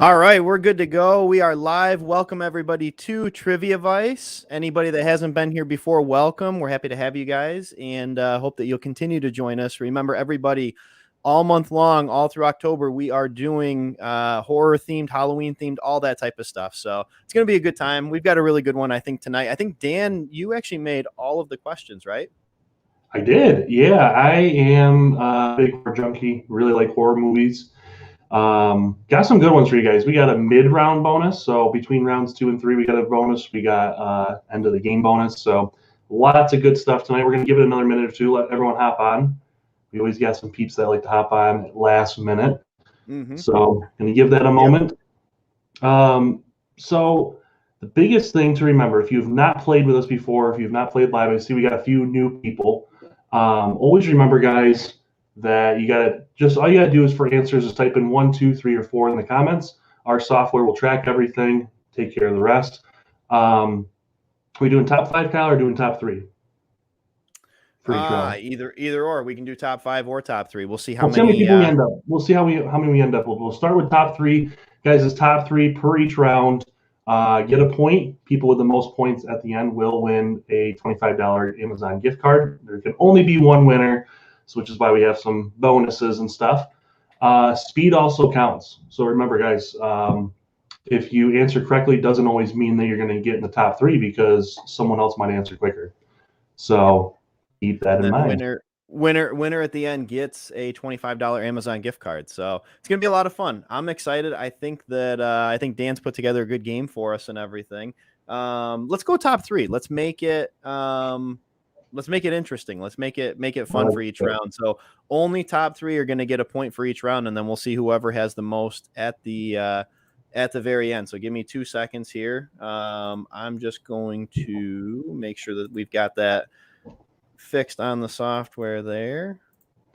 All right, we're good to go. We are live. Welcome everybody to Trivia Vice. Anybody that hasn't been here before, welcome. We're happy to have you guys, and hope that you'll continue to join us. Remember, everybody, all month long, all through October, we are doing horror themed, Halloween themed, all that type of stuff. So it's going to be a good time. We've got a really good one, I think, tonight. I think, Dan, you actually made all of the questions, right? I did. Yeah, I am a big horror junkie. Really like horror movies. Got some good ones for you guys. We got a mid-round bonus. So between rounds 2 and 3, we got a bonus. We got end of the game bonus. So lots of good stuff tonight. We're going to give it another minute or two. Let everyone hop on. We always got some peeps that like to hop on at last minute. So going to give that a moment. So the biggest thing to remember, if you've not played with us before, if you've not played live, I see we got a few new people. Always remember, guys, that all you gotta do is for answers is type in 1, 2, 3, or 4 in the comments. Our software will track everything, take care of the rest. Are we doing top 5, Kyle, or doing top 3? Either or. We can do top 5 or top 3. We'll see how many people we end up. We'll see how many we end up with. We'll start with top 3. Guys, it's top 3 per each round. Get a point. People with the most points at the end will win a $25 Amazon gift card. There can only be one winner, which is why we have some bonuses and stuff. Speed also counts. So remember, guys, if you answer correctly, it doesn't always mean that you're going to get in the top 3 because someone else might answer quicker. So keep that in mind. Winner at the end gets a $25 Amazon gift card. So it's going to be a lot of fun. I'm excited. I think that Dan's put together a good game for us and everything. Let's go top 3. Let's make it interesting. Let's make it fun for each round. So only top 3 are going to get a point for each round, and then we'll see whoever has the most at the very end. So give me 2 seconds here. I'm just going to make sure that we've got that fixed on the software there.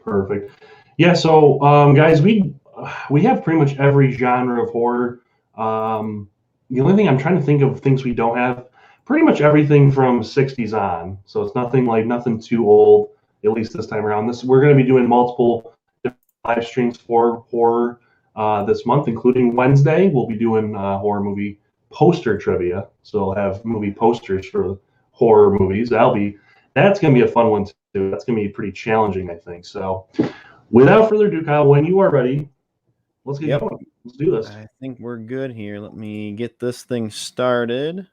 Perfect. Yeah, so guys, we have pretty much every genre of horror. The only thing I'm trying to think of things we don't have, pretty much everything from 60s on. So it's nothing too old, at least this time around. We're going to be doing multiple live streams for horror this month, including Wednesday. We'll be doing horror movie poster trivia. So we'll have movie posters for horror movies. That's going to be a fun one too. That's going to be pretty challenging, I think. So without further ado, Kyle, when you are ready, let's get going. Let's do this. I think we're good here. Let me get this thing started.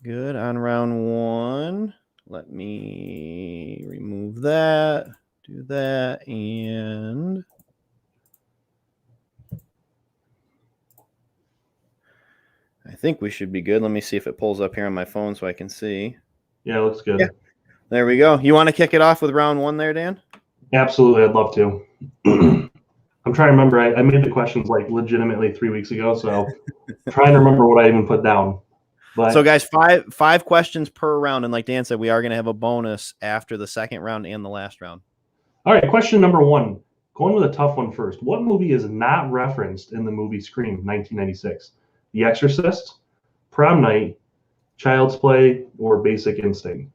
Good on round 1. Let me remove that, do that, and I think we should be good. Let me see if it pulls up here on my phone so I can see. Yeah, looks good. Yeah. There we go. You want to kick it off with round 1 there, Dan? Absolutely. I'd love to. I'm trying to remember. I made the questions like legitimately 3 weeks ago, so I'm trying to remember what I even put down. But so, guys, five questions per round. And like Dan said, we are going to have a bonus after the second round and the last round. All right. Question number 1. Going with a tough one first. What movie is not referenced in the movie Scream 1996? The Exorcist, Prom Night, Child's Play, or Basic Instinct?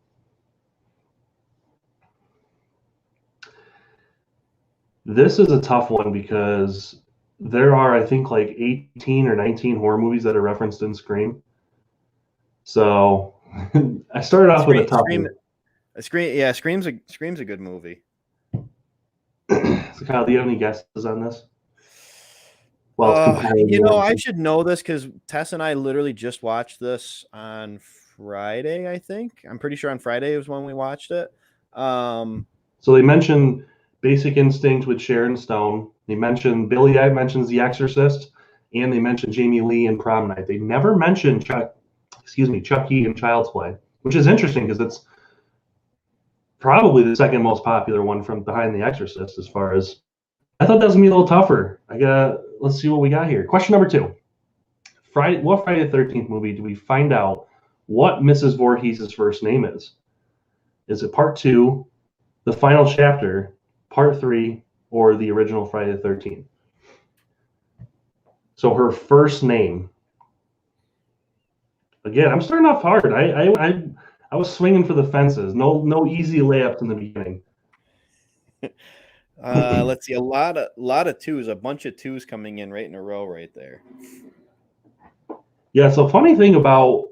This is a tough one because there are, I think, like 18 or 19 horror movies that are referenced in Scream. So I started off with a tough one. Scream's a good movie. So Kyle, do you have any guesses on this? Well, I should know this because Tess and I literally just watched this on Friday, I think. I'm pretty sure on Friday was when we watched it. So they mentioned Basic Instinct with Sharon Stone. They mentioned Billy mentions The Exorcist, and they mentioned Jamie Lee in Prom Night. They never mentioned Chucky in Child's Play, which is interesting because it's probably the second most popular one from behind The Exorcist. As far as I thought that was gonna be a little tougher. Let's see what we got here. Question number 2. What Friday the 13th movie do we find out what Mrs. Voorhees' first name is? Is it part 2, the final chapter, part 3, or the original Friday the 13th? So her first name. Again, I'm starting off hard. I was swinging for the fences. No easy layups in the beginning. Let's see, a lot of twos, a bunch of twos coming in right in a row right there. Yeah, so funny thing about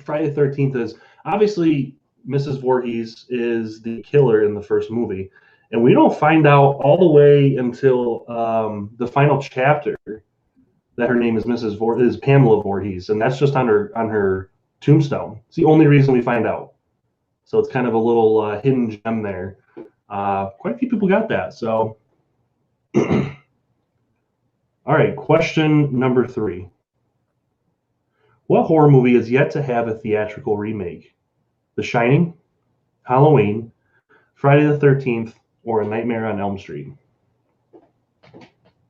Friday the 13th is obviously Mrs. Voorhees is the killer in the first movie, and we don't find out all the way until the final chapter that her name is is Pamela Voorhees, and that's just on her tombstone. It's the only reason we find out. So it's kind of a little hidden gem there. Quite a few people got that. So, all right, question number 3. What horror movie is yet to have a theatrical remake? The Shining, Halloween, Friday the 13th, or A Nightmare on Elm Street?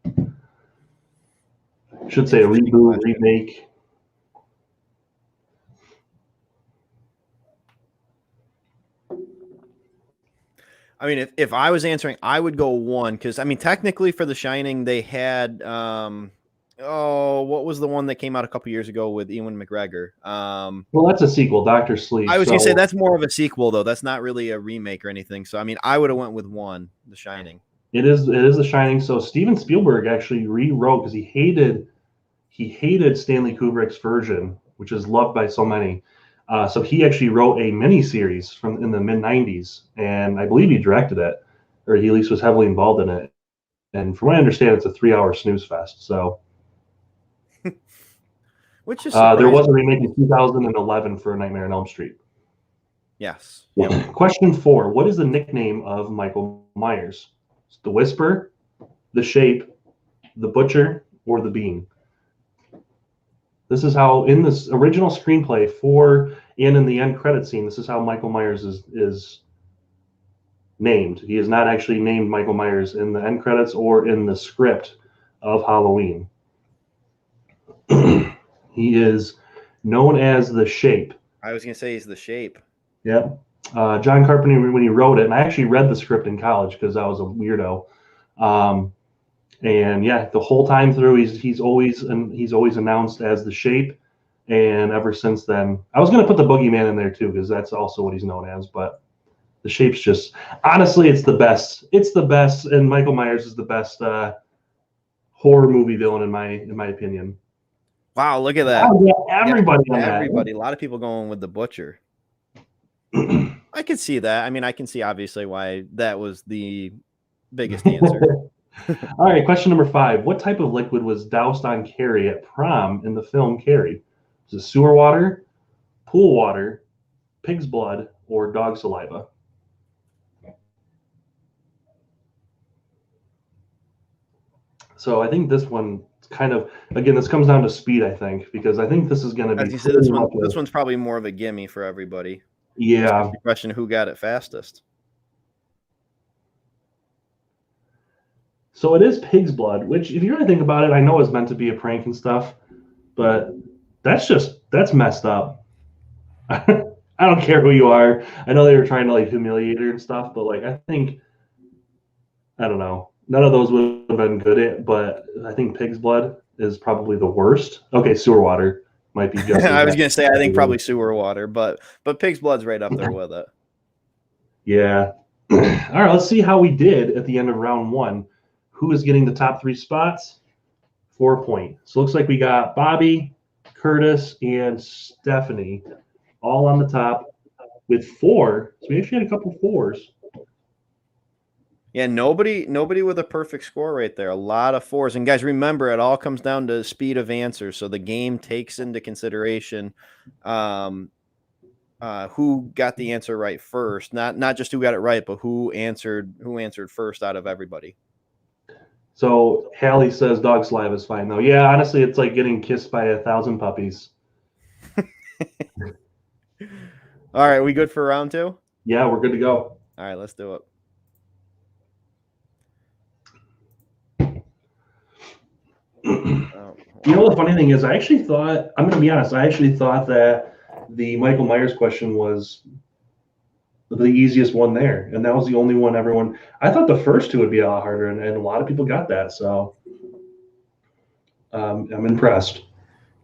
I should say a reboot, remake. I mean, if I was answering, I would go 1 because I mean, technically for The Shining, they had what was the one that came out a couple years ago with Ewan McGregor? Well, that's a sequel, Doctor Sleep. I was gonna say that's more of a sequel though. That's not really a remake or anything. So I mean, I would have went with 1, The Shining. It is The Shining. So Steven Spielberg actually rewrote because he hated Stanley Kubrick's version, which is loved by so many. So he actually wrote a miniseries from in the mid '90s, and I believe he directed it, or he at least was heavily involved in it. And from what I understand, it's a 3-hour snooze fest. So, which is there was a remake in 2011 for A Nightmare on Elm Street. Yes. Yep. Question 4: what is the nickname of Michael Myers? The Whisper, the Shape, the Butcher, or the Bean? This is how, in this original screenplay for and in the end credit scene, this is how Michael Myers is named. He is not actually named Michael Myers in the end credits or in the script of Halloween. He is known as the Shape. I was going to say he's the Shape. Yep. John Carpenter, when he wrote it, and I actually read the script in college because I was a weirdo. And yeah, the whole time through, he's always announced as the Shape, and ever since then, I was gonna put the Boogeyman in there too because that's also what he's known as. But the Shape's just honestly, it's the best. It's the best, and Michael Myers is the best horror movie villain in my opinion. Wow, look at that! Oh, yeah, everybody, everybody, a lot of people going with the Butcher. I could see that. I mean, I can see obviously why that was the biggest answer. All right, question number 5. What type of liquid was doused on Carrie at prom in the film Carrie? Is it sewer water, pool water, pig's blood, or dog saliva? So I think this one kind of, again, this comes down to speed, I think, because I think this is going to be. As you said, this one's probably more of a gimme for everybody. Yeah. It's the question: who got it fastest? So it is pig's blood, which, if you really think about it, I know it's meant to be a prank and stuff, but that's messed up. I don't care who you are. I know they were trying to like humiliate her and stuff, but like I don't know. None of those would have been good, but I think pig's blood is probably the worst. Okay, sewer water might be just. I was gonna say I think probably sewer water, but pig's blood's right up there with it. Yeah. All right, let's see how we did at the end of round 1. Who is getting the top 3 spots? 4 points. So it looks like we got Bobby, Curtis, and Stephanie all on the top with 4. So we actually had a couple 4s. Yeah, nobody with a perfect score right there. A lot of 4s. And guys, remember, it all comes down to speed of answer. So the game takes into consideration who got the answer right first. Not just who got it right, but who answered first out of everybody. So Hallie says dog saliva is fine though. Yeah, honestly, it's like getting kissed by 1,000 puppies. All right, we good for round 2? Yeah, we're good to go. All right, let's do it. You know, the funny thing is, I'm going to be honest, I actually thought that the Michael Myers question was the easiest one there. And that was the only one I thought the first 2 would be a lot harder, and a lot of people got that. So I'm impressed.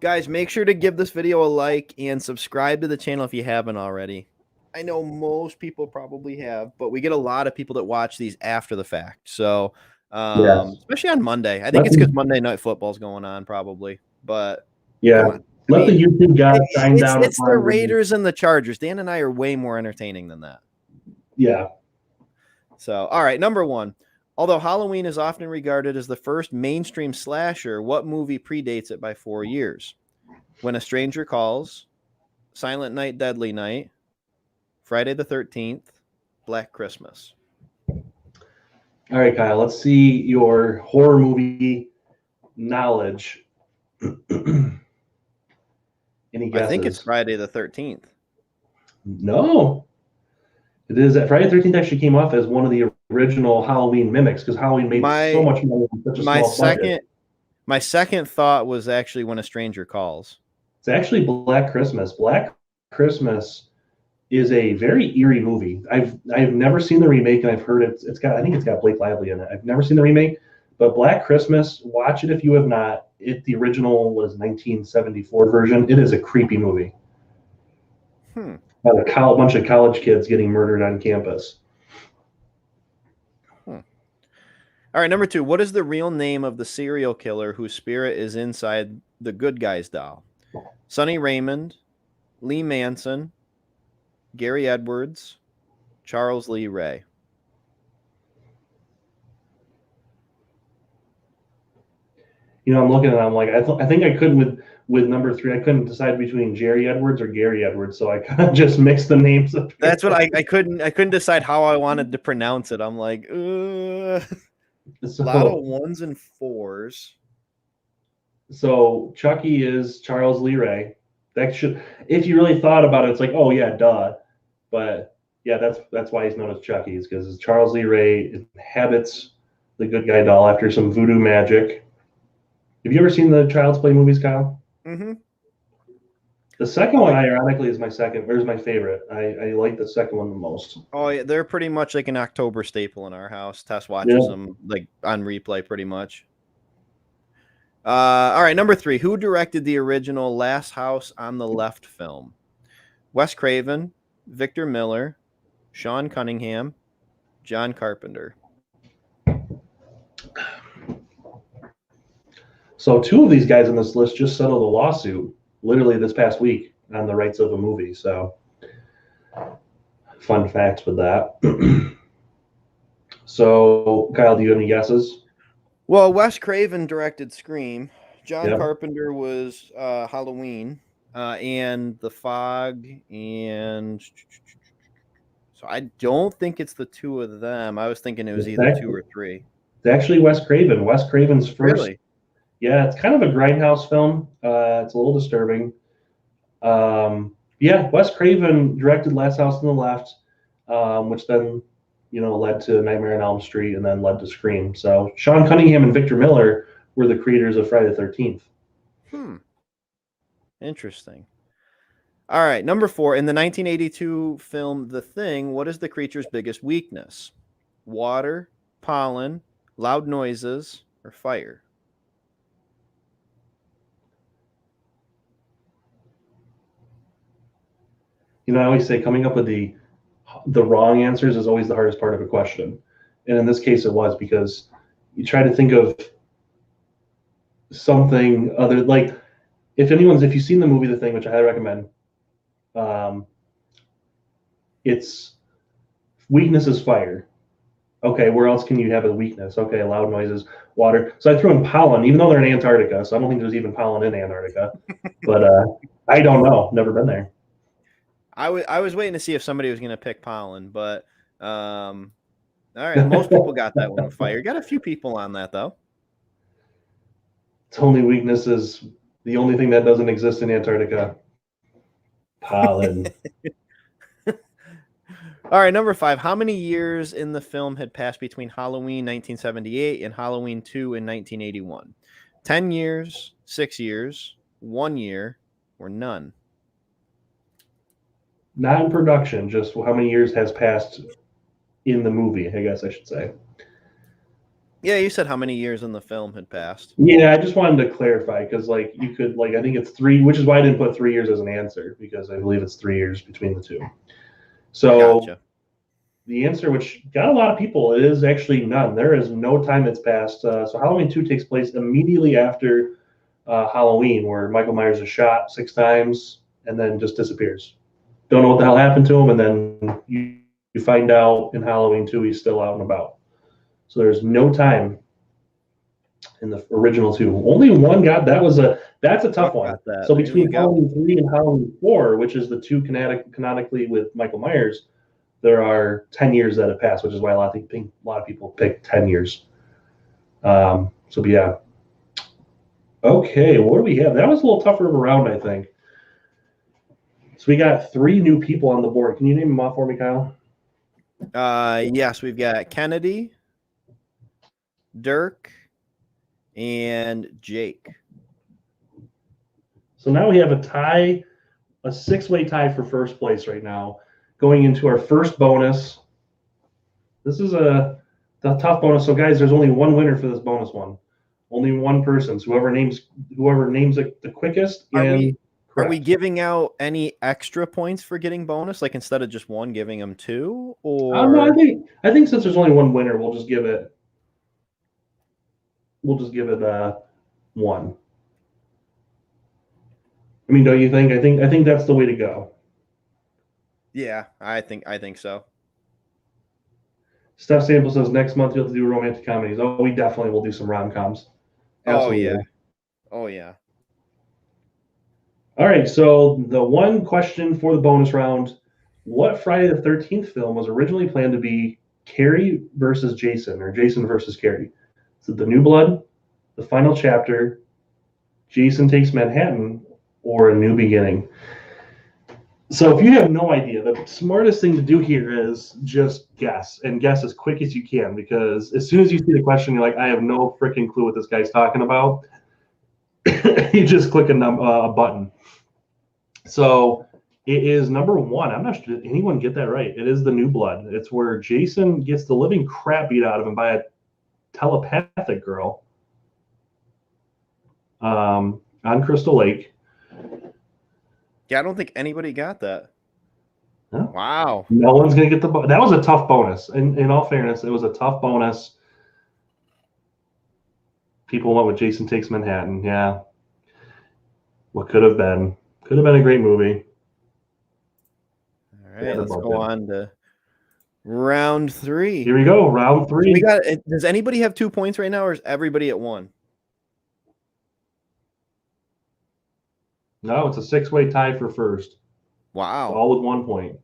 Guys, make sure to give this video a like and subscribe to the channel if you haven't already. I know most people probably have, but we get a lot of people that watch these after the fact. So, Yes. especially on Monday, I think Let it's because the, Monday Night Football's going on, probably. But yeah. come on, I Let the mean, YouTube God shine it's down it's the upon you. Raiders and the Chargers. Dan and I are way more entertaining than that. Yeah. So, all right, number one. Although Halloween is often regarded as the first mainstream slasher, what movie predates it by 4 years? When a Stranger Calls, Silent Night, Deadly Night, Friday the 13th, Black Christmas. All right, Kyle, let's see your horror movie knowledge. Any I think it's guesses? Friday the 13th. No. It is that Friday the 13th actually came off as one of the original Halloween mimics because Halloween made so My much money on such a my small budget. second my second thought was actually When a Stranger Calls. It's actually Black Christmas. Black Christmas is a very eerie movie. I've never seen the remake, and I've heard it's got I think it's got Blake Lively in it. I've never seen the remake, but Black Christmas, watch it if you have not. The original was 1974 version. It is a creepy movie. About a bunch of college kids getting murdered on campus. All right, number two. What is the real name of the serial killer whose spirit is inside the Good Guys doll? Sonny Raymond, Lee Manson, Gary Edwards, Charles Lee Ray. I'm looking at it, I'm like, I think I could with number three, I couldn't decide between Jerry Edwards or Gary Edwards, so I kind of just mixed the names up. That's what I couldn't decide how I wanted to pronounce it. I'm like, a lot of ones and fours. So Chucky is Charles Lee Ray. That should, if you really thought about it, it's like, oh yeah, duh. But yeah, that's why he's known as Chucky, is because Charles Lee Ray inhabits the good guy doll after some voodoo magic. Have you ever seen the Child's Play movies, Kyle? Mm-hmm. The second one, ironically, is my favorite. I like the second one the most. Oh yeah, they're pretty much like an October staple in our house. Tess watches them like on replay pretty much. All right, number three. Who directed the original Last House on the Left film? Wes Craven, Victor Miller, Sean Cunningham, John Carpenter. So two of these guys on this list just settled a lawsuit literally this past week on the rights of a movie. So fun facts with that. So Kyle, do you have any guesses? Well, Wes Craven directed Scream. John Yep. Carpenter was Halloween and The Fog, and so I don't think it's the two of them. I was thinking it was either two or three. It's actually Wes Craven. Wes Craven's first. Really? Yeah, it's kind of a grindhouse film. It's a little disturbing. Yeah, Wes Craven directed Last House on the Left, which then led to Nightmare on Elm Street and then led to Scream. So Sean Cunningham and Victor Miller were the creators of Friday the 13th. Interesting. All right, number four. In the 1982 film The Thing, what is the creature's biggest weakness? Water, pollen, loud noises, or fire? I always say coming up with the wrong answers is always the hardest part of a question. And in this case, it was, because you try to think of something other, like if you've seen the movie The Thing, which I highly recommend, its weakness is fire. Okay, where else can you have a weakness? Okay, loud noises, water. So I threw in pollen, even though they're in Antarctica. So I don't think there's even pollen in Antarctica. But I don't know. Never been there. I was waiting to see if somebody was going to pick pollen, but all right, most people got that one. Fire. Got a few people on that though. Its only weakness is the only thing that doesn't exist in Antarctica. Pollen. All right, number five. How many years in the film had passed between Halloween 1978 and Halloween 2 in 1981? 10 years, 6 years, 1 year, or none? Not in production, just how many years has passed in the movie, I guess I should say. Yeah, you said how many years in the film had passed. Yeah, I just wanted to clarify because, you could, I think it's 3, which is why I didn't put 3 years as an answer, because I believe it's 3 years between the two. So Gotcha. the answer, which got a lot of people, is actually none. There is no time that's passed. So Halloween 2 takes place immediately after Halloween, where Michael Myers is shot 6 times and then just disappears. Don't know what the hell happened to him, and then you find out in Halloween 2 he's still out and about. So there's no time in the original 2. Only one got that's a tough one. That. So There you between go. Halloween 3 and Halloween 4, which is the two canonically with Michael Myers, there are 10 years that have passed, which is why a lot of people pick 10 years. So yeah. Okay, what do we have? That was a little tougher of a round, I think. So we got 3 new people on the board. Can you name them off for me, Kyle? Yes, we've got Kennedy, Dirk, and Jake. So now we have a tie, a 6-way tie for first place right now, going into our first bonus. This is the tough bonus. So guys, there's only one winner for this bonus one. Only one person. So whoever names it the quickest Are we giving out any extra points for getting bonus? Like instead of just one, giving them 2? Or no, I think since there's only one winner, we'll just give it 1. I mean, don't you think? I think that's the way to go. Yeah, I think so. Steph Sample says next month you'll have to do romantic comedies. Oh, we definitely will do some rom-coms. Absolutely. Oh yeah. All right, so the one question for the bonus round: what Friday the 13th film was originally planned to be Carrie versus Jason, or Jason versus Carrie? Is it The New Blood, The Final Chapter, Jason Takes Manhattan, or A New Beginning? So if you have no idea, the smartest thing to do here is just guess, and guess as quick as you can, because as soon as you see the question, you're like, I have no freaking clue what this guy's talking about. You just click a button. So it is number 1. I'm not sure, did anyone get that right? It is The New Blood. It's where Jason gets the living crap beat out of him by a telepathic girl on Crystal Lake. Yeah, I don't think anybody got that. Huh? Wow. No one's going to get that was a tough bonus. In all fairness, it was a tough bonus. People went with Jason Takes Manhattan. Yeah. What could have been. Could have been a great movie. All right, let's go on to round 3. Here we go, round 3. Does anybody have 2 points right now, or is everybody at 1? No, it's a 6-way tie for first. Wow. All with 1 point.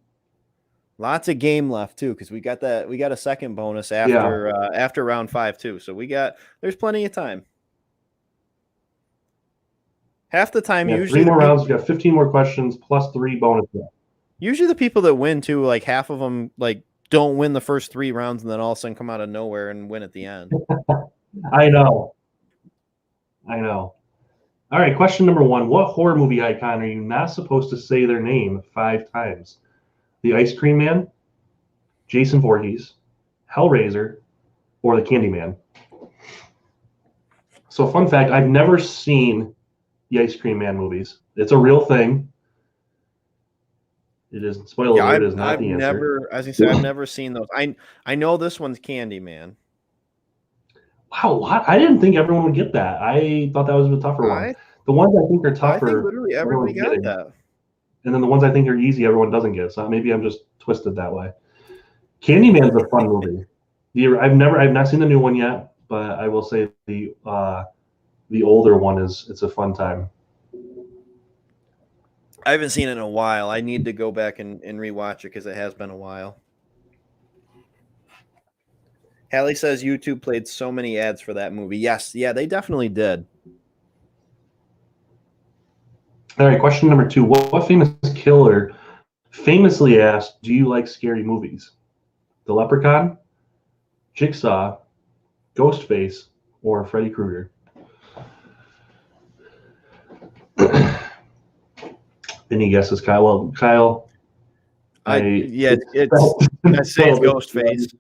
Lots of game left too, because we got a second bonus after round 5 too. So there's plenty of time. Half the time, usually 3 more rounds. We got 15 more questions plus 3 bonus rounds. Usually the people that win too, like half of them, like don't win the first 3 rounds and then all of a sudden come out of nowhere and win at the end. I know. All right, question number 1. What horror movie icon are you not supposed to say their name 5 times? The Ice Cream Man, Jason Voorhees, Hellraiser, or the Candyman? So fun fact, I've never seen the Ice Cream Man movies. It's a real thing. It is, spoiler alert, is not the answer. As I said, I've never seen those. I know this one's Candyman. Wow, I didn't think everyone would get that. I thought that was a tougher one. The ones I think are tougher, I think literally everybody got that. And then the ones I think are easy, everyone doesn't get. So maybe I'm just twisted that way. Candyman's a fun movie. I've not seen the new one yet, but I will say the older one it's a fun time. I haven't seen it in a while. I need to go back and rewatch it because it has been a while. Hallie says YouTube played so many ads for that movie. Yes, yeah, they definitely did. All right, question number 2. What famous killer famously asked, do you like scary movies? The Leprechaun, Jigsaw, Ghostface, or Freddy Krueger? Any guesses, Kyle? Well, Kyle, I say it's Ghostface.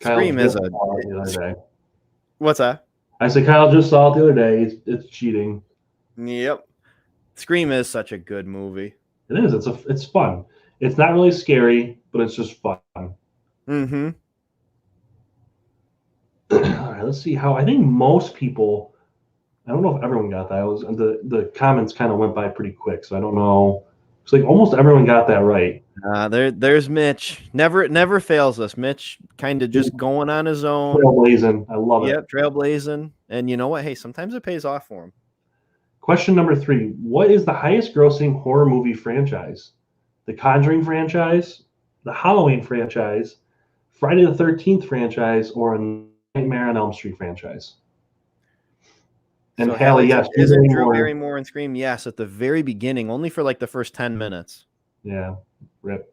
Scream is a. What's that? I said Kyle just saw it the other day. It's cheating. Yep. Scream is such a good movie. It is. It's fun. It's not really scary, but it's just fun. Mm-hmm. All right, let's see how I think most people. I don't know if everyone got that. The comments kind of went by pretty quick, so I don't know. It's like almost everyone got that right. There's Mitch. Never fails us. Mitch kind of just going on his own. Trailblazing. I love it. Yep, trailblazing. And you know what? Hey, sometimes it pays off for him. Question number 3. What is the highest grossing horror movie franchise? The Conjuring franchise, the Halloween franchise, Friday the 13th franchise, or a Nightmare on Elm Street franchise? And So Hallie Hallie, says, yes, Drew isn't Drew Barrymore. Barrymore in Scream? Yes, at the very beginning, only for like the first 10 minutes. Yeah, rip.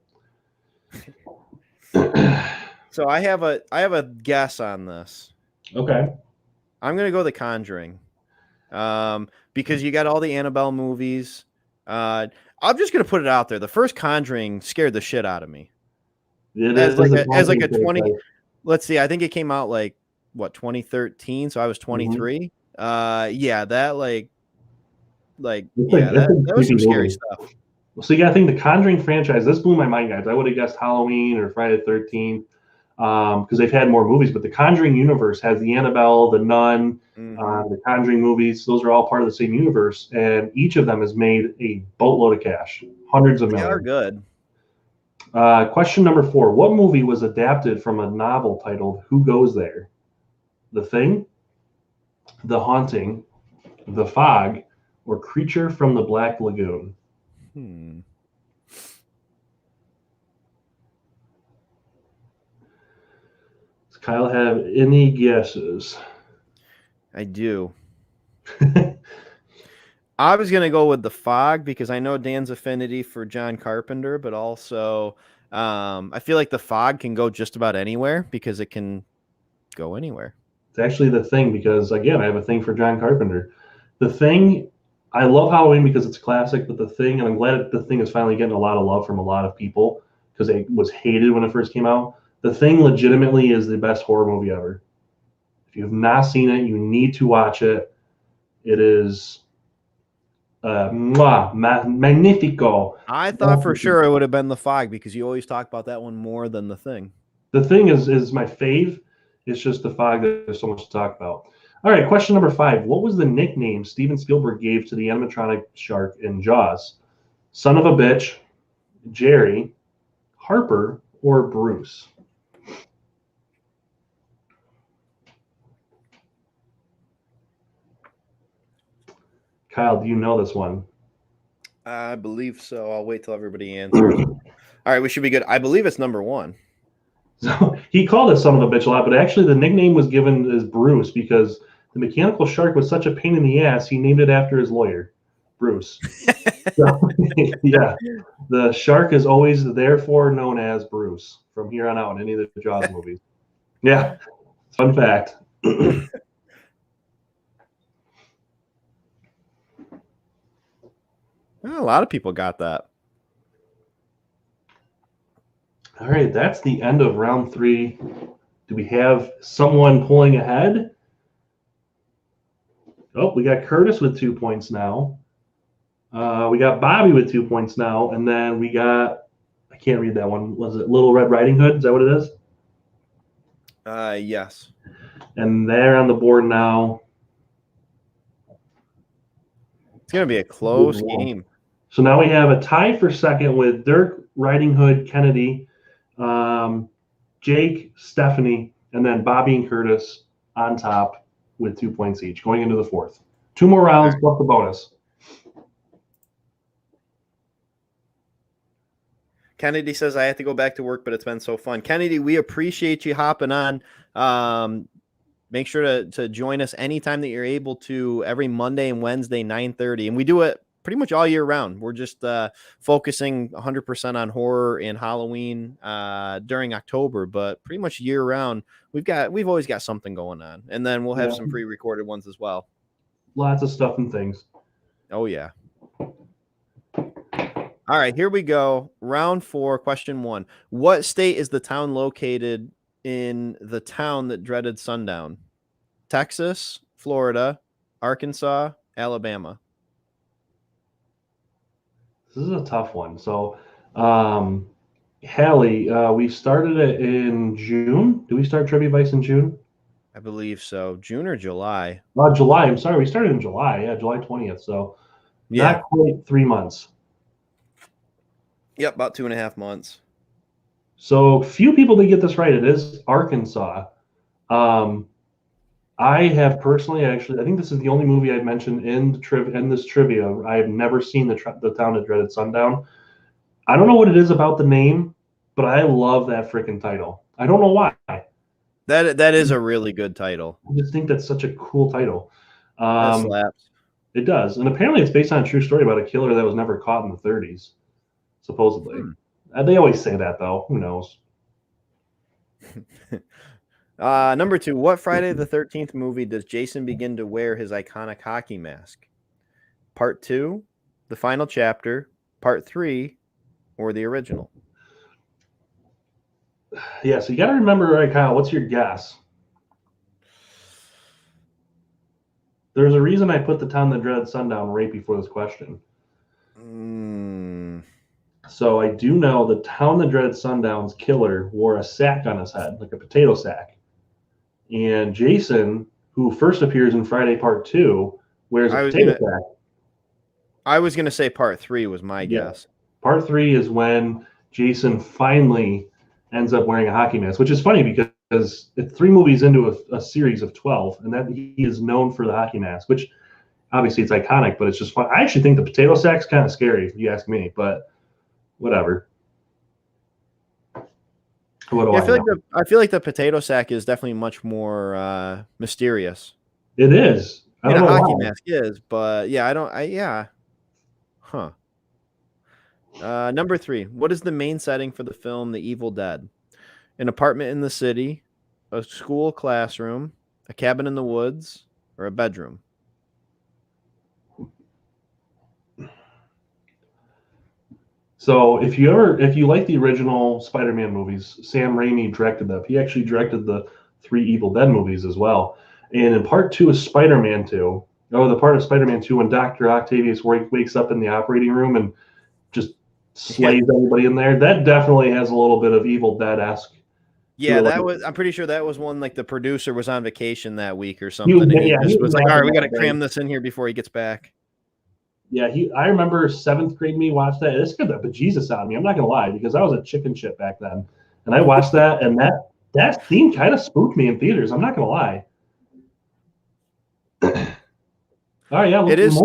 So I have a guess on this. Okay. I'm gonna go The Conjuring, because you got all the Annabelle movies. I'm just gonna put it out there. The first Conjuring scared the shit out of me. It As is like a as like a daunting 20. franchise. Let's see. I think it came out like what 2013. So I was 23. Yeah, that That's a that was creepy some scary movie. stuff. So yeah, I think the Conjuring franchise. This blew my mind, guys. I would have guessed Halloween or Friday the 13th because they've had more movies. But the Conjuring universe has the Annabelle, the Nun, Mm-hmm. the Conjuring movies. Those are all part of the same universe, and each of them has made a boatload of cash, hundreds of They are millions. good. Question number 4: What movie was adapted from a novel titled "Who Goes There"? The Thing, The Haunting, The Fog, or Creature from the Black Lagoon? Hmm. Does Kyle have any guesses? I do. I was gonna go with The Fog because I know Dan's affinity for John Carpenter, but also I feel like The Fog can go just about anywhere because it can go anywhere. It's actually The Thing because, again, I have a thing for John Carpenter. The Thing, I love Halloween because it's classic, but The Thing, and I'm glad The Thing is finally getting a lot of love from a lot of people because it was hated when it first came out. The Thing legitimately is the best horror movie ever. If you have not seen it, you need to watch it. It is magnifico. I thought for sure it would have been The Fog because you always talk about that one more than The Thing. The Thing is my fave. It's just the fog that there's so much to talk about. All right, question number 5. What was the nickname Steven Spielberg gave to the animatronic shark in Jaws? Son of a bitch, Jerry, Harper, or Bruce? Kyle, do you know this one? I believe so. I'll wait till everybody answers. All right, we should be good. I believe it's number 1. So he called it son of a bitch a lot, but actually the nickname was given as Bruce because the mechanical shark was such a pain in the ass. He named it after his lawyer, Bruce. So, yeah, the shark is always therefore known as Bruce from here on out in any of the Jaws movies. Yeah, fun fact. A lot of people got that. All right, that's the end of round 3. Do we have someone pulling ahead? Oh, we got Curtis with 2 points now. We got Bobby with 2 points now, and then we got, I can't read that one. Was it Little Red Riding Hood? Is that what it is? Yes. And they're on the board now. It's gonna be a close game. So now we have a tie for second with Dirk, Riding Hood, Kennedy, Jake, Stephanie, and then Bobby and Curtis on top with 2 points each going into the 4th. 2 more rounds plus the bonus. Kennedy says I have to go back to work, but it's been so fun. Kennedy, we appreciate you hopping on. Make sure to join us anytime that you're able to every Monday and Wednesday, 9:30. And we do it pretty much all year round. We're just focusing 100% on horror and Halloween during October, but pretty much year round, we've always got something going on. And then we'll have some pre-recorded ones as well. Lots of stuff and things. Oh, yeah. All right, here we go. Round 4, question 1. What state is the town located in the town that dreaded sundown? Texas, Florida, Arkansas, Alabama. This is a tough one. So, Hallie, we started it in June. Did we start Trivia Vice in June? I believe so. June or July. July. I'm sorry. We started in July. Yeah, July 20th. So Yeah. not quite 3 months. Yep, about 2.5 months. So few people did get this right. It is Arkansas. I have personally, actually, I think this is the only movie I've mentioned in this trivia. I have never seen the Town that Dreaded Sundown. I don't know what it is about the name, but I love that freaking title. I don't know why. That is a really good title. I just think that's such a cool title. That slaps. It does, and apparently it's based on a true story about a killer that was never caught in the 30s, supposedly. They always say that, though. Who knows? Number 2, what Friday the 13th movie does Jason begin to wear his iconic hockey mask? Part 2, the final chapter, Part 3, or the original? Yeah, so you got to remember, right, Kyle, what's your guess? There's a reason I put the Town That Dreaded Sundown right before this question. So I do know the Town That Dreaded Sundown's killer wore a sack on his head, like a potato sack. And Jason, who first appears in Friday Part 2, wears a potato sack. I was going to say Part 3 was my guess. Part 3 is when Jason finally ends up wearing a hockey mask, which is funny because it's 3 movies into a series of 12, and that he is known for the hockey mask, which obviously it's iconic, but it's just fun. I actually think the potato sack's kind of scary, if you ask me, but whatever. I feel like the potato sack is definitely much more mysterious. It is. I don't know hockey mask is, but yeah, Huh. Number 3. What is the main setting for the film The Evil Dead? An apartment in the city, a school classroom, a cabin in the woods, or a bedroom? So if you like the original Spider-Man movies, Sam Raimi directed them. He actually directed the 3 Evil Dead movies as well. And in Part 2 of Spider-Man 2, the part of Spider-Man 2 when Dr. Octavius wakes up in the operating room and just slays everybody in there, that definitely has a little bit of Evil Dead-esque. Yeah, I'm pretty sure that was one, like, the producer was on vacation that week or something. He was like, all right, we got to cram this in here before he gets back. Yeah, I remember 7th grade me watched that. It scared the bejesus out of me. I'm not gonna lie, because I was a chicken shit back then, and I watched that, and that theme kind of spooked me in theaters. I'm not gonna lie. All right, yeah, it is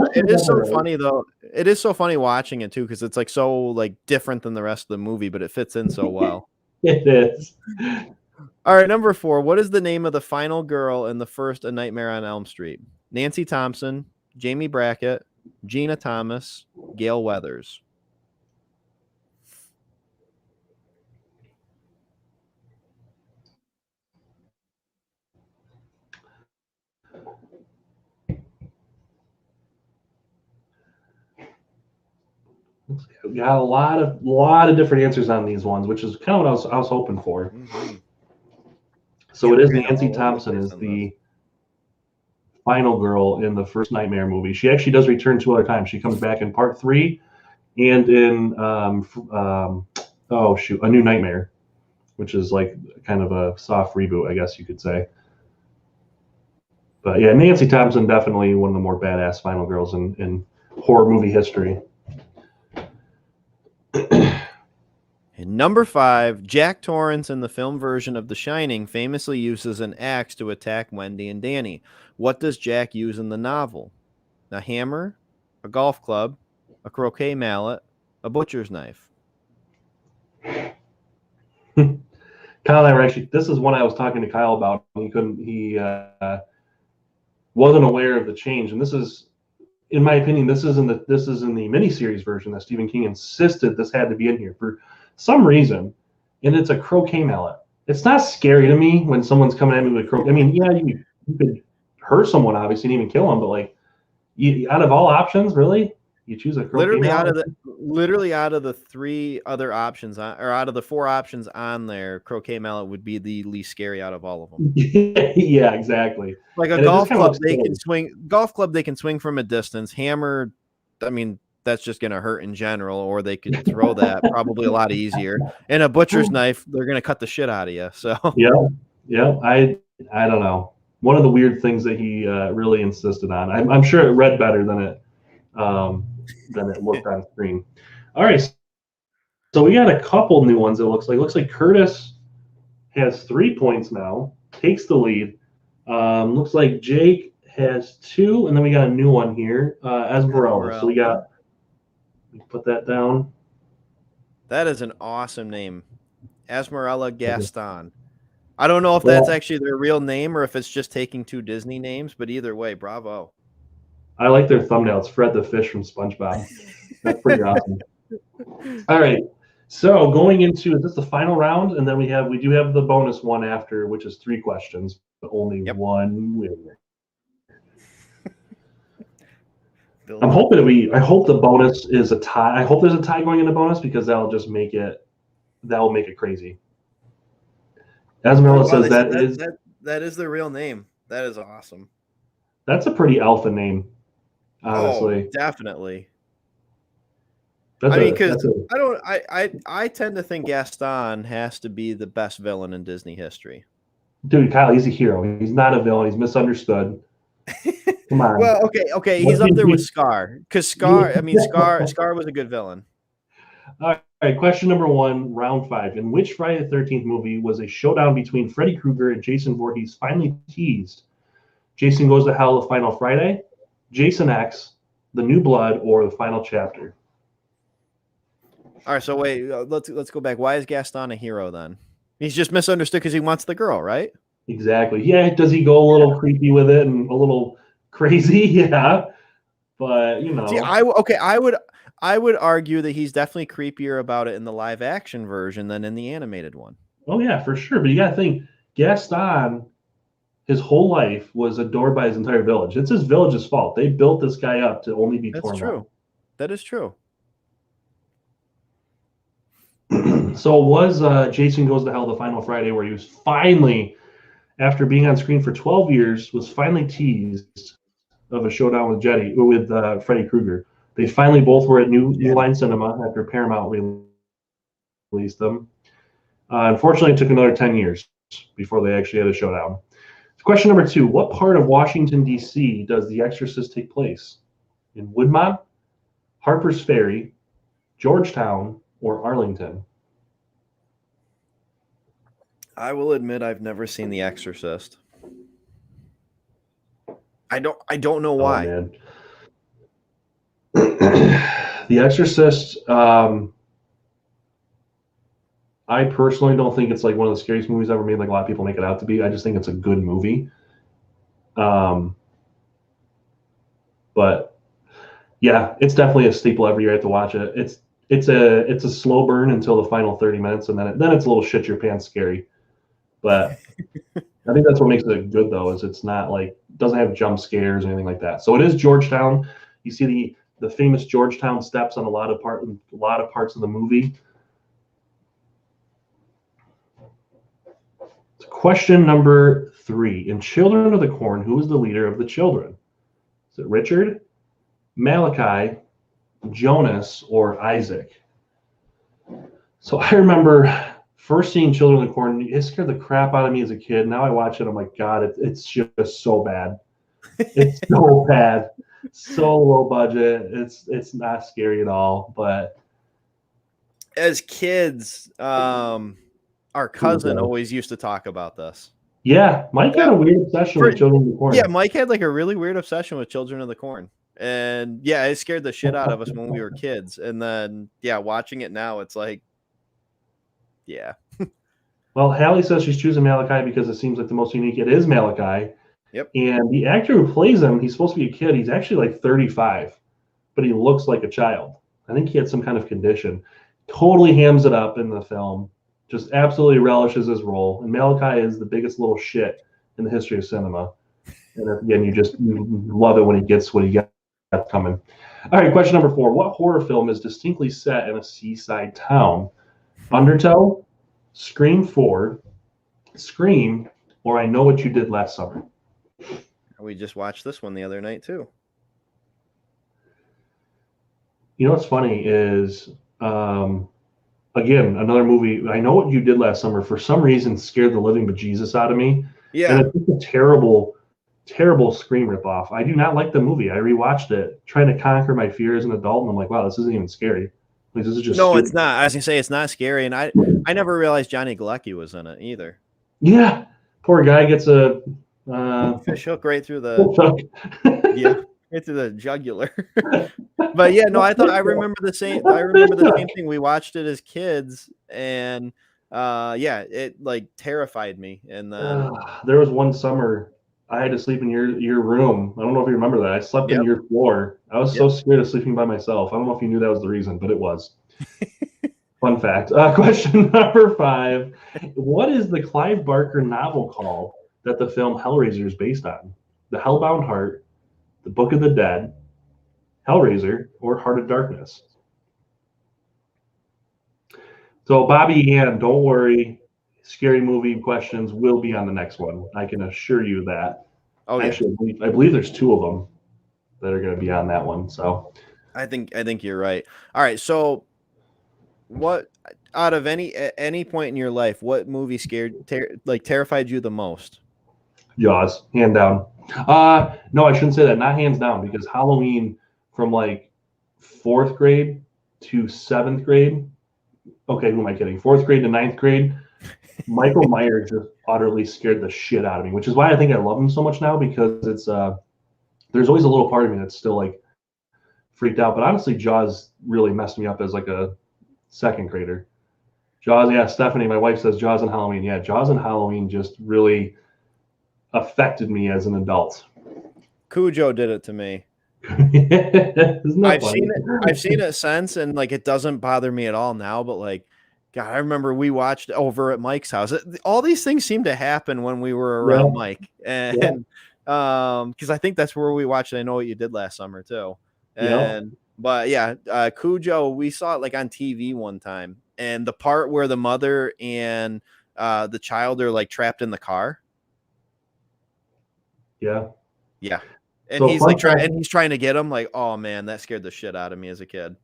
so funny though. It is so funny watching it too, because it's like so like different than the rest of the movie, but it fits in so well. It is. All right, number 4. What is the name of the final girl in the first A Nightmare on Elm Street? Nancy Thompson, Jamie Brackett, Gina Thomas, Gail Weathers. We got a lot of different answers on these ones, which is kind of what I was hoping for. Mm-hmm. So it is Nancy Thompson is the final girl in the first Nightmare movie. She actually does return 2 other times. She comes back in Part 3 and in A New Nightmare, which is like kind of a soft reboot, I guess you could say. But yeah, Nancy Thompson definitely one of the more badass final girls in horror movie history. And number 5, Jack Torrance in the film version of The Shining famously uses an axe to attack Wendy and Danny. What does Jack use in the novel? A hammer, a golf club, a croquet mallet, a butcher's knife. Kyle and I were actually, this is one I was talking to Kyle about. He wasn't aware of the change. And this is, in my opinion, this is in the miniseries version that Stephen King insisted this had to be in here for some reason. And it's a croquet mallet. It's not scary to me when someone's coming at me with a croquet. I mean, yeah, you could hurt someone, obviously, and even kill them, but like, out of all options, really? You choose a croquet mallet? Literally out of the 3 other options, or out of the 4 options on there, croquet mallet would be the least scary out of all of them. Yeah, exactly. Like a golf club, they can swing. Golf club, they can swing from a distance. Hammer, I mean, that's just going to hurt in general, or they could throw that probably a lot easier. And a butcher's knife, they're going to cut the shit out of you. So yeah. I don't know. One of the weird things that he really insisted on. I'm sure it read better than it looked on screen. All right, so we got a couple new ones. It looks like. Looks like Curtis has 3 points now, takes the lead. Looks like Jake has 2, and then we got a new one here, Esmeralda. So we put that down. That is an awesome name, Esmeralda Gaston. I don't know if that's actually their real name or if it's just taking 2 Disney names, but either way, bravo. I like their thumbnail. It's Fred the Fish from SpongeBob. That's pretty awesome. All right. So going into this the final round, and then we do have the bonus one after, which is 3 questions, but only one winner. I'm hoping I hope the bonus is a tie. I hope there's a tie going into bonus because that'll make it crazy. Esmeralda says that is the real name. That is awesome. That's a pretty alpha name, honestly. Oh, definitely. Because I tend to think Gaston has to be the best villain in Disney history. Dude, Kyle, he's a hero. He's not a villain. He's misunderstood. Come on. Well, okay. He's up there with Scar. Because Scar was a good villain. All right, question number 1, round 5. In which Friday the 13th movie was a showdown between Freddy Krueger and Jason Voorhees finally teased? Jason Goes to Hell, The Final Friday, Jason X, The New Blood, or The Final Chapter? All right, so wait, let's go back. Why is Gaston a hero then? He's just misunderstood because he wants the girl, right? Exactly. Yeah, does he go a little creepy with it and a little crazy? Yeah. But, See, I would argue that he's definitely creepier about it in the live action version than in the animated one. Oh yeah, for sure. But you got to think, Gaston, his whole life was adored by his entire village. It's his village's fault. They built this guy up to only be torn down. That is true. So it was Jason Goes to Hell, The Final Friday, where he was finally, after being on screen for 12 years, was finally teased of a showdown with Freddy Krueger. They finally both were at New Line Cinema after Paramount released them. Unfortunately, it took another 10 years before they actually had a showdown. Question number 2, what part of Washington, D.C. does The Exorcist take place? In Woodmont, Harper's Ferry, Georgetown, or Arlington? I will admit I've never seen The Exorcist. I don't know why. Oh, The Exorcist, I personally don't think it's like one of the scariest movies ever made, like a lot of people make it out to be. I just think it's a good movie. But yeah, it's definitely a staple every year. I have to watch it. It's a slow burn until the final 30 minutes, and then it's a little shit your pants scary. But I think that's what makes it good, though, is it's not like, doesn't have jump scares or anything like that. So it is Georgetown. You see the famous Georgetown steps on a lot of parts of the movie. Question number 3. In Children of the Corn, who is the leader of the children? Is it Richard, Malachi, Jonas, or Isaac? So I remember first seeing Children of the Corn. It scared the crap out of me as a kid. Now I watch it, I'm like, God, it's just so bad. It's so bad. So low budget. It's not scary at all. But as kids, our cousin always used to talk about this. Yeah, Mike had a weird obsession with Children of the Corn. Yeah, Mike had like a really weird obsession with Children of the Corn. And yeah, it scared the shit out of us when we were kids. And then, yeah, watching it now, it's like, yeah. Well, Hallie says she's choosing Malachi because it seems like the most unique. It is Malachi. Yep. And the actor who plays him, he's supposed to be a kid. He's actually like 35, but he looks like a child. I think he had some kind of condition. Totally hams it up in the film. Just absolutely relishes his role. And Malachi is the biggest little shit in the history of cinema. And again, you love it when he gets what he got coming. All right, question number 4. What horror film is distinctly set in a seaside town? Undertow, Scream 4, Scream, or I Know What You Did Last Summer? We, We just watched this one the other night too. You know what's funny is, um, again, another movie. I know what you did last summer. For some reason, scared the living bejesus out of me, and Yeah. it's just a terrible, terrible Scream ripoff. I do not like the movie. I rewatched it, trying to conquer my fear as an adult, and I'm like, wow, this isn't even scary. Like, this is just No, it's stupid. not. I was gonna say it's not scary, and I never realized Johnny Galecki was in it either. Yeah, poor guy gets a Fish hook right through the yeah, right through the jugular. But yeah, no, I remember the same. I remember the same thing. We watched it as kids, and yeah, it like terrified me. And then There was one summer I had to sleep in your room. I don't know if you remember that. I slept in yep, your floor. I was so yep. scared of sleeping by myself. I don't know if you knew that was the reason, but it was. Fun fact. Question number 5. What is the Clive Barker novel called that the film Hellraiser is based on? The Hellbound Heart, The Book of the Dead, Hellraiser, or Heart of Darkness? So, Bobby Ann, don't worry. Scary movie questions will be on the next one. I can assure you that. Oh yeah, Actually, I believe there's 2 of them that are going to be on that one. So, I think you're right. All right, so what out of any point in your life, what movie terrified you the most? Jaws, hand down. No, I shouldn't say that. Not hands down, because Halloween from like 4th grade to 7th grade. Okay, who am I kidding? 4th grade to 9th grade. Michael Myers just utterly scared the shit out of me, which is why I think I love him so much now, because it's there's always a little part of me that's still like freaked out. But honestly, Jaws really messed me up as like a 2nd grader. Jaws, yeah, Stephanie, my wife says Jaws and Halloween. Yeah, Jaws and Halloween just really affected me as an adult. Cujo did it to me. Isn't that I've funny? seen it. I've seen it since, and like it doesn't bother me at all now. But like, God, I remember we watched over at Mike's house. All these things seem to happen when we were Yeah, around Mike, yeah, and because I think that's where we watched. I know what you did last summer too, yeah, and but yeah, Cujo. We saw it like on TV one time, and the part where the mother and the child are like trapped in the car. yeah. Yeah, and So he's like fun trying, fact. and he's trying to get him. Like, oh man, that scared the shit out of me as a kid.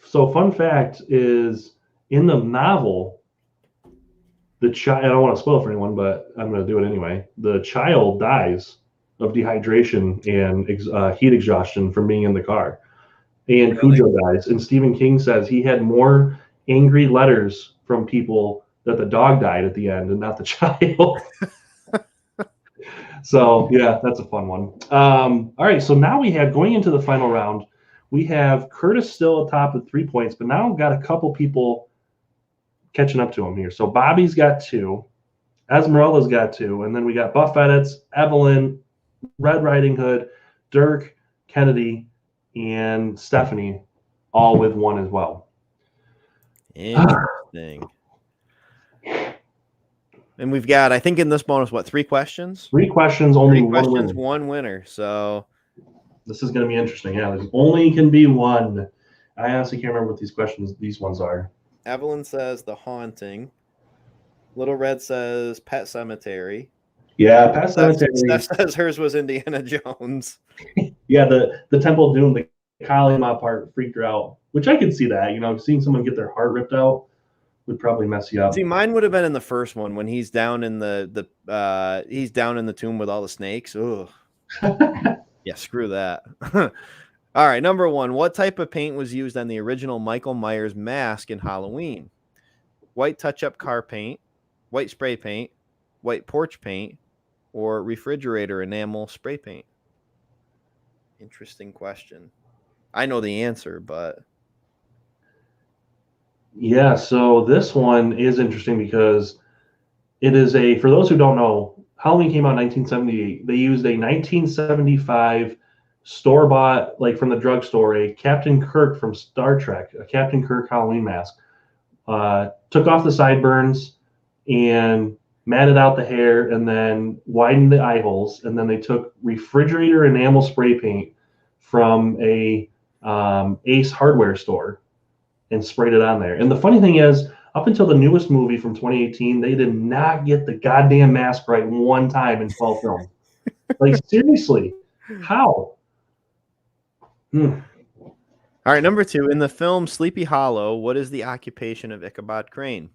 So fun fact is, in the novel, the child. I don't want to spoil it for anyone, but I'm going to do it anyway. The child dies of dehydration and heat exhaustion from being in the car, and Really? Cujo dies. And Stephen King says he had more angry letters from people that the dog died at the end and not the child. So yeah, that's a fun one. All right, so now we have, going into the final round, we have Curtis still atop with 3 points, but now we've got a couple people catching up to him here. So Bobby's got 2, Esmeralda's got 2, and then we got Buff Edits, Evelyn, Red Riding Hood, Dirk, Kennedy, and Stephanie, all with 1 as well. Interesting. And we've got, I think in this bonus, what, 3 questions? 3 questions, only 3 1 questions, winner. 1 winner. So This is going to be interesting. Yeah, there only can be 1. I honestly can't remember what these ones are. Evelyn says The Haunting. Little Red says Pet Cemetery. Yeah, Past Steph Cemetery. says hers was Indiana Jones. Yeah, the Temple of Doom, the Kalima part freaked her out, which I can see that. Seeing someone get their heart ripped out would probably mess you up. See, mine would have been in the first one when he's down in he's down in the tomb with all the snakes. Ugh. Yeah, screw that. All right, number 1. What type of paint was used on the original Michael Myers mask in Halloween? White touch-up car paint, white spray paint, white porch paint, or refrigerator enamel spray paint? Interesting question. I know the answer, but Yeah, so this one is interesting because it is for those who don't know, Halloween came out in 1978. They used a 1975 store-bought, like from the drugstore, a Captain Kirk from Star Trek, a Captain Kirk Halloween mask. Took off the sideburns and matted out the hair and then widened the eye holes. And then they took refrigerator enamel spray paint from a Ace Hardware store and sprayed it on there. And the funny thing is, up until the newest movie from 2018, they did not get the goddamn mask right one time in 12 films. Like, seriously, how? All right, number 2. In the film Sleepy Hollow, what is the occupation of Ichabod Crane?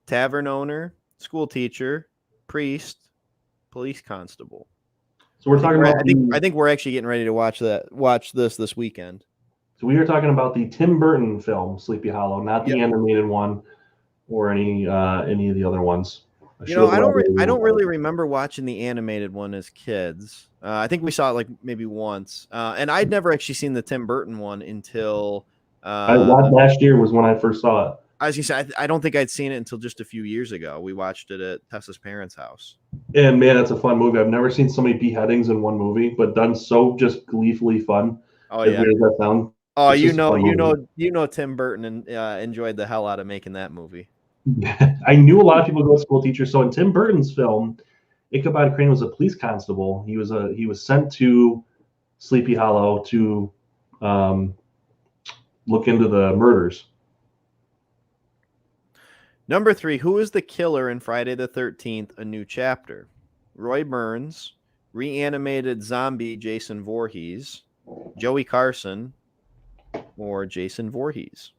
Tavern owner, school teacher, priest, police constable. So we're talking about I think we're actually getting ready to watch this weekend. So we are talking about the Tim Burton film Sleepy Hollow, not the Yep. animated one or any of the other ones. I don't really remember watching the animated one as kids. I think we saw it like maybe once, and I'd never actually seen the Tim Burton one until last year was when I first saw it. I was gonna say I don't think I'd seen it until just a few years ago. We watched it at Tessa's parents' house. And man, it's a fun movie. I've never seen so many beheadings in one movie, but done so just gleefully fun. Oh as yeah. weird as that sounds. Oh, you know, Tim Burton and enjoyed the hell out of making that movie. I knew a lot of people go to school teachers. So in Tim Burton's film, Ichabod Crane was a police constable. He was sent to Sleepy Hollow to look into the murders. Number 3, who is the killer in Friday the 13th, A New Chapter? Roy Burns, reanimated zombie Jason Voorhees, Joey Carson, or Jason Voorhees?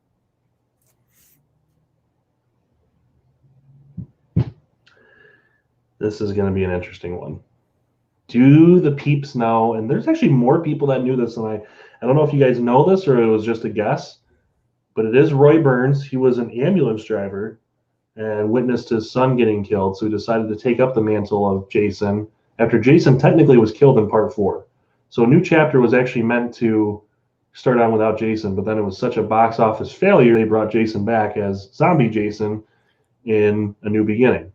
This is going to be an interesting one. Do the peeps know? And there's actually more people that knew this than I don't know if you guys know this or it was just a guess, but it is Roy Burns. He was an ambulance driver and witnessed his son getting killed, so he decided to take up the mantle of Jason after Jason technically was killed in part 4. So A New Chapter was actually meant to start on without Jason, but then it was such a box office failure, they brought Jason back as zombie Jason in A New Beginning.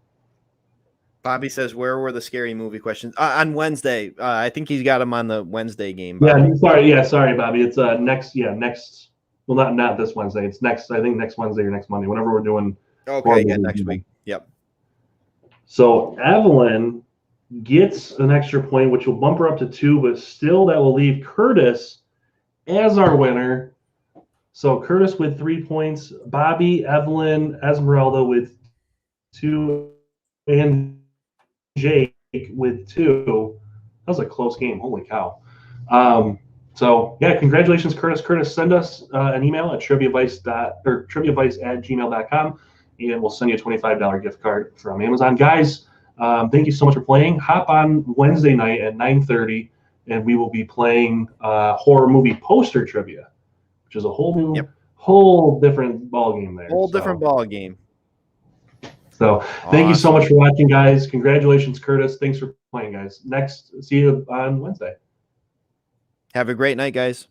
Bobby says, where were the scary movie questions? On Wednesday. I think he's got them on the Wednesday game. Bobby. Sorry, Bobby. It's next. Well, not this Wednesday. It's next. I think next Wednesday or next Monday. Whenever we're doing. Okay, yeah, next week. Yep. So Evelyn gets an extra point, which will bump her up to 2, but still that will leave Curtis as our winner. So Curtis with 3 points, Bobby, Evelyn, Esmeralda with 2, and Jake with 2. That was a close game. Holy cow. So yeah, congratulations, Curtis. Curtis, send us an email at triviavice@gmail.com, and we'll send you a $25 gift card from Amazon. Guys, thank you so much for playing. Hop on Wednesday night at 9:30, and we will be playing horror movie poster trivia, which is a whole different ball game there. Different ball game. So thank you so much for watching, guys. Congratulations, Curtis. Thanks for playing, guys. See you on Wednesday. Have a great night, guys.